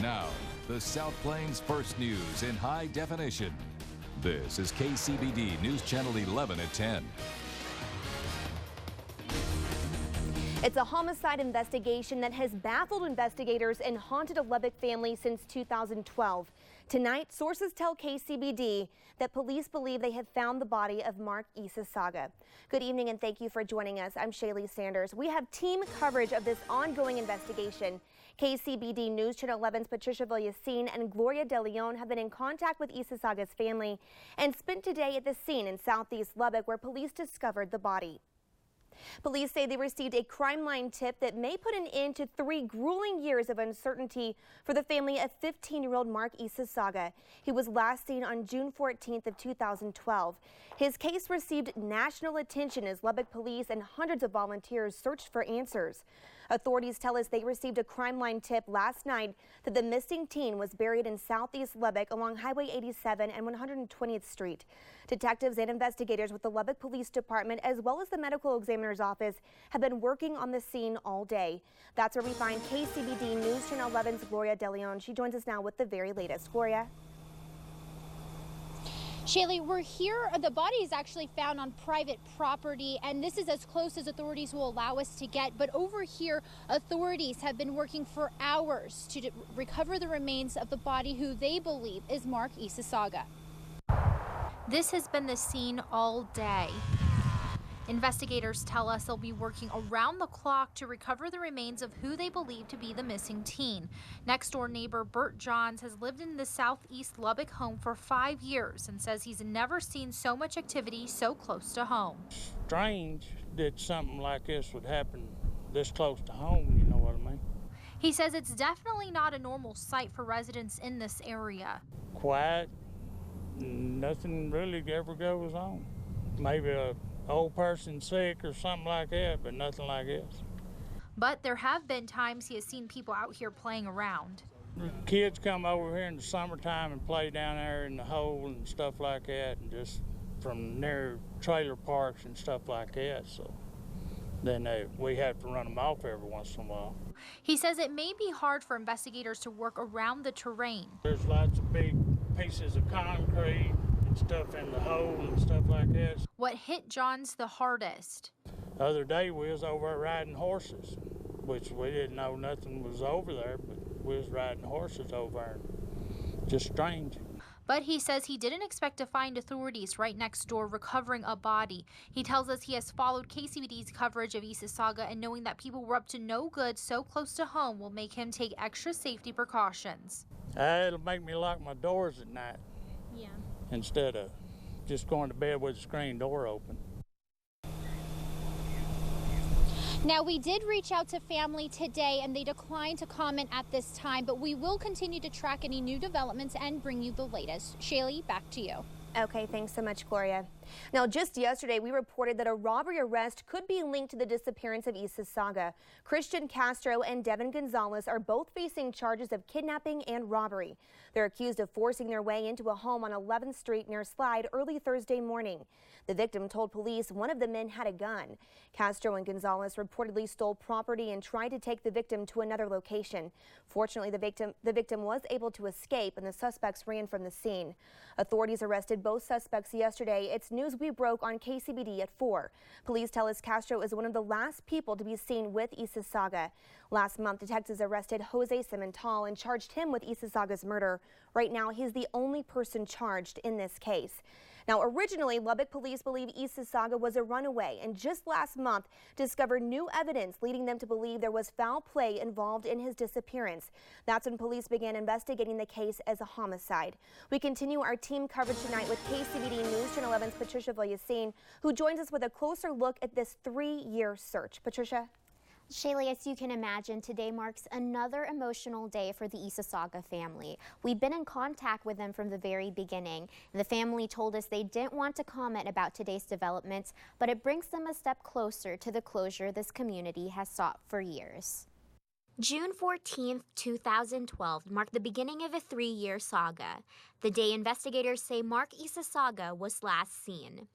Now, the South Plains First News in high definition. This is KCBD News Channel 11 at 10. It's a homicide investigation that has baffled investigators and haunted a Lubbock family since 2012. Tonight, sources tell KCBD that police believe they have found the body of Mark Isasaga. Good evening and thank you for joining us. I'm Shaley Sanders. We have team coverage of this ongoing investigation. KCBD News Channel 11's Patricia Villasin and Gloria De Leon have been in contact with Isasaga's family and spent today at the scene in southeast Lubbock where police discovered the body. Police say they received a crime line tip that may put an end to 3 grueling years of uncertainty for the family of 15-year-old Mark Isasaga. He was last seen on June 14th of 2012. His case received national attention as Lubbock police and hundreds of volunteers searched for answers. Authorities tell us they received a crime line tip last night that the missing teen was buried in southeast Lubbock along Highway 87 and 120th Street. Detectives and investigators with the Lubbock Police Department as well as the medical examiner's office have been working on the scene all day. That's where we find KCBD News Channel 11's Gloria De Leon. She joins us now with the very latest. Gloria. Shaley, we're here. The body is actually found on private property, and this is as close as authorities will allow us to get. But over here, authorities have been working for hours to recover the remains of the body who they believe is Mark Isasaga. This has been the scene all day. Investigators tell us they'll be working around the clock to recover the remains of who they believe to be the missing teen. Next door neighbor Bert Johns has lived in the southeast Lubbock home for 5 years and says he's never seen so much activity so close to home. Strange that something like this would happen this close to home, you know what I mean? He says it's definitely not a normal sight for residents in this area. Quiet, nothing really ever goes on. Maybe a old person sick or something like that, but nothing like this. But there have been times he has seen people out here playing around. Kids come over here in the summertime and play down there in the hole and stuff like that, and just from near trailer parks and stuff like that. So then we have to run them off every once in a while. He says it may be hard for investigators to work around the terrain. There's lots of big pieces of concrete and stuff in the hole and stuff like that. What hit Johns the hardest? The other day we was over riding horses, which we didn't know nothing was over there, but we was riding horses over there. Just strange. But he says he didn't expect to find authorities right next door recovering a body. He tells us he has followed KCBD's coverage of Isasaga, and knowing that people were up to no good so close to home will make him take extra safety precautions. It'll make me lock my doors at night. Yeah. Instead of just going to bed with the screen door open. Now, we did reach out to family today and they declined to comment at this time, but we will continue to track any new developments and bring you the latest. Shaley, back to you. Okay, thanks so much, Gloria. Now, just yesterday, we reported that a robbery arrest could be linked to the disappearance of Isasaga. Christian Castro and Devin Gonzalez are both facing charges of kidnapping and robbery. They're accused of forcing their way into a home on 11th Street near Slide early Thursday morning. The victim told police one of the men had a gun. Castro and Gonzalez reportedly stole property and tried to take the victim to another location. Fortunately, the victim was able to escape and the suspects ran from the scene. Authorities arrested both suspects yesterday. It's news we broke on KCBD at 4. Police tell us Castro is one of the last people to be seen with Isasaga. Last month, detectives arrested Jose Cimental and charged him with Isasaga's murder. Right now, he's the only person charged in this case. Now, originally, Lubbock police believe Isasaga was a runaway and just last month discovered new evidence leading them to believe there was foul play involved in his disappearance. That's when police began investigating the case as a homicide. We continue our team coverage tonight with KCBD News Channel 11's Patricia Villasin, who joins us with a closer look at this 3-year search. Patricia? Shaley, as you can imagine, today marks another emotional day for the Isasaga family. We've been in contact with them from the very beginning. The family told us they didn't want to comment about today's developments, but it brings them a step closer to the closure this community has sought for years. June 14, 2012 marked the beginning of a 3-year saga, the day investigators say Mark Isasaga was last seen.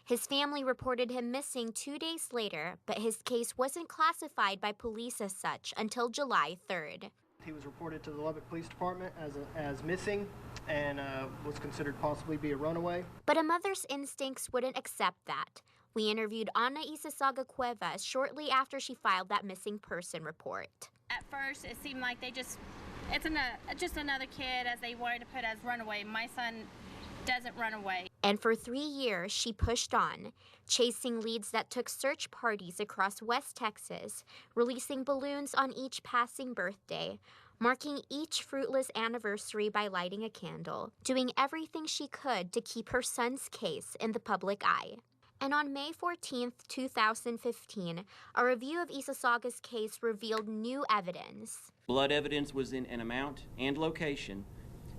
His family reported him missing 2 days later, but his case wasn't classified by police as such until July 3rd. He was reported to the Lubbock Police Department as missing and was considered possibly be a runaway. But a mother's instincts wouldn't accept that. We interviewed Ana Isasaga Cuevas shortly after she filed that missing person report. At first, it seemed like it's another kid, as they wanted to put as runaway. My son doesn't run away. And for 3 years, she pushed on, chasing leads that took search parties across West Texas, releasing balloons on each passing birthday, marking each fruitless anniversary by lighting a candle, doing everything she could to keep her son's case in the public eye. And on May 14, 2015, a review of Isasaga's case revealed new evidence. Blood evidence was in an amount and location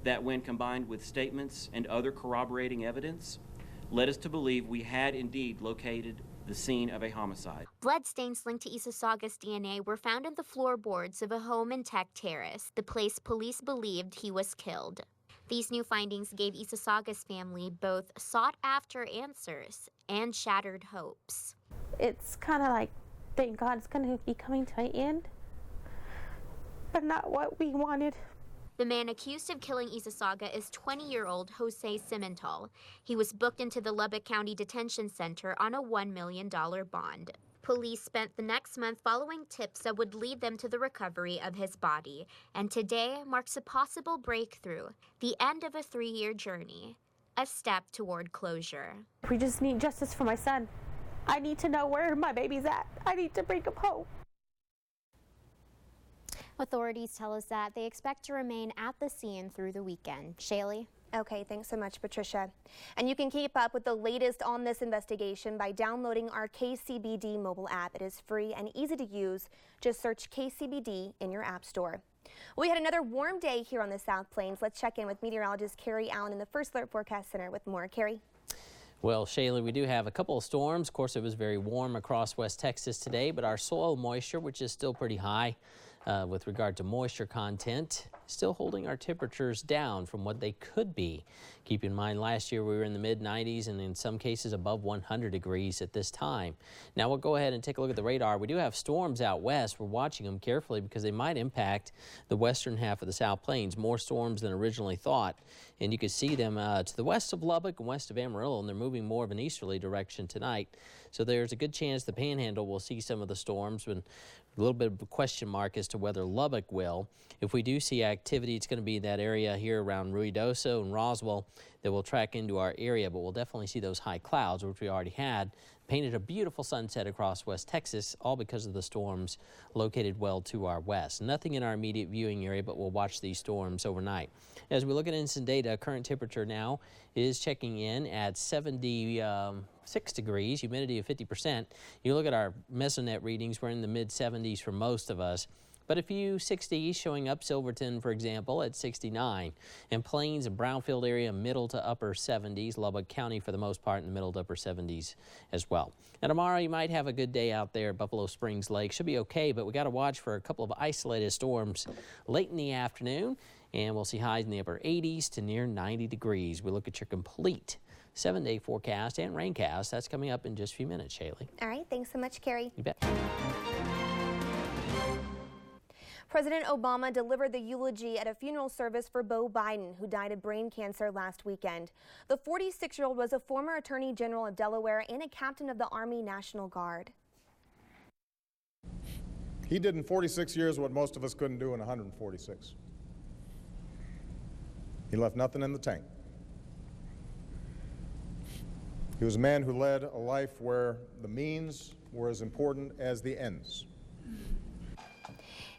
that, when combined with statements and other corroborating evidence, led us to believe we had indeed located the scene of a homicide. Bloodstains linked to Isasaga's DNA were found in the floorboards of a home in Tech Terrace, the place police believed he was killed. These new findings gave Isasaga's family both sought-after answers and shattered hopes. It's kind of like, thank God it's going to be coming to an end, but not what we wanted. The man accused of killing Isasaga is 20-year-old Jose Cimental. He was booked into the Lubbock County Detention Center on a $1 million bond. Police spent the next month following tips that would lead them to the recovery of his body. And today marks a possible breakthrough, the end of a 3-year journey, a step toward closure. We just need justice for my son. I need to know where my baby's at. I need to bring him home. Authorities tell us that they expect to remain at the scene through the weekend. Shaley? Okay, thanks so much, Patricia. And you can keep up with the latest on this investigation by downloading our KCBD mobile app. It is free and easy to use. Just search KCBD in your app store. We had another warm day here on the South Plains. Let's check in with meteorologist Carrie Allen in the First Alert Forecast Center with more. Carrie? Well, Shaley, we do have a couple of storms. Of course, it was very warm across West Texas today, but our soil moisture, which is still pretty high with regard to moisture content, still holding our temperatures down from what they could be. Keep in mind, last year we were in the mid-90s and in some cases above 100 degrees at this time. Now we'll go ahead and take a look at the radar. We do have storms out west. We're watching them carefully because they might impact the western half of the South Plains. More storms than originally thought. And you can see them to the west of Lubbock and west of Amarillo, and they're moving more of an easterly direction tonight. So there's a good chance the Panhandle will see some of the storms, and a little bit of a question mark as to whether Lubbock will. If we do see activity, it's going to be that area here around Ruidoso and Roswell that will track into our area, but we'll definitely see those high clouds, which we already had. Painted a beautiful sunset across West Texas, all because of the storms located well to our west. Nothing in our immediate viewing area, but we'll watch these storms overnight. As we look at instant data, current temperature now is checking in at 76 degrees, humidity of 50%. You look at our Mesonet readings, we're in the mid-70s for most of us. But a few 60s showing up, Silverton, for example, at 69. And Plains and Brownfield area, middle to upper 70s. Lubbock County, for the most part, in the middle to upper 70s as well. Now, tomorrow, you might have a good day out there at Buffalo Springs Lake. Should be okay, but we got to watch for a couple of isolated storms late in the afternoon. And we'll see highs in the upper 80s to near 90 degrees. We look at your complete 7-day forecast and raincast. That's coming up in just a few minutes, Shaley. All right, thanks so much, Carrie. You bet. President Obama delivered the eulogy at a funeral service for Beau Biden, who died of brain cancer last weekend. The 46-year-old was a former Attorney General of Delaware and a captain of the Army National Guard. He did in 46 years what most of us couldn't do in 146. He left nothing in the tank. He was a man who led a life where the means were as important as the ends.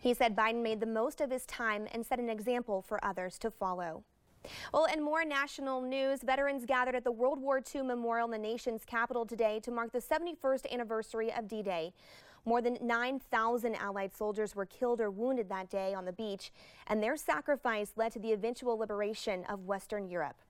He said Biden made the most of his time and set an example for others to follow. Well, in more national news, veterans gathered at the World War II Memorial in the nation's capital today to mark the 71st anniversary of D-Day. More than 9,000 Allied soldiers were killed or wounded that day on the beach, and their sacrifice led to the eventual liberation of Western Europe.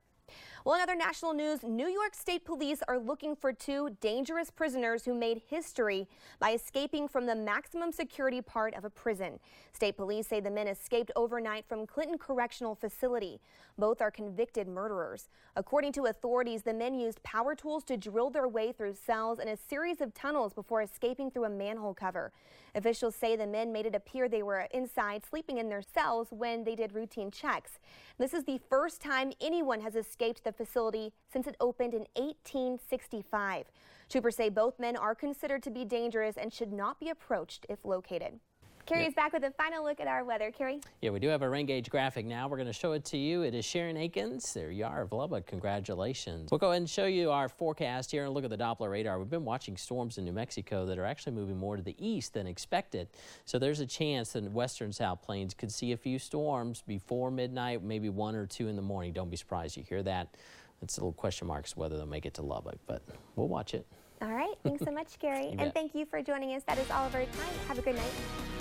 Well, in other national news, New York State Police are looking for 2 dangerous prisoners who made history by escaping from the maximum security part of a prison. State police say the men escaped overnight from Clinton Correctional Facility. Both are convicted murderers. According to authorities, the men used power tools to drill their way through cells in a series of tunnels before escaping through a manhole cover. Officials say the men made it appear they were inside sleeping in their cells when they did routine checks. This is the first time anyone has escaped the facility since it opened in 1865. Troopers say both men are considered to be dangerous and should not be approached if located. Carrie is back with a final look at our weather. Carrie? Yeah, we do have a rain gauge graphic now. We're going to show it to you. It is Sharon Akins. There you are of Lubbock. Congratulations. We'll go ahead and show you our forecast here and look at the Doppler radar. We've been watching storms in New Mexico that are actually moving more to the east than expected. So there's a chance that the western South Plains could see a few storms before midnight, maybe 1 or 2 in the morning. Don't be surprised you hear that. It's a little question marks whether they'll make it to Lubbock, but we'll watch it. All right. Thanks so much, Carrie. And thank you for joining us. That is all of our time. Have a good night.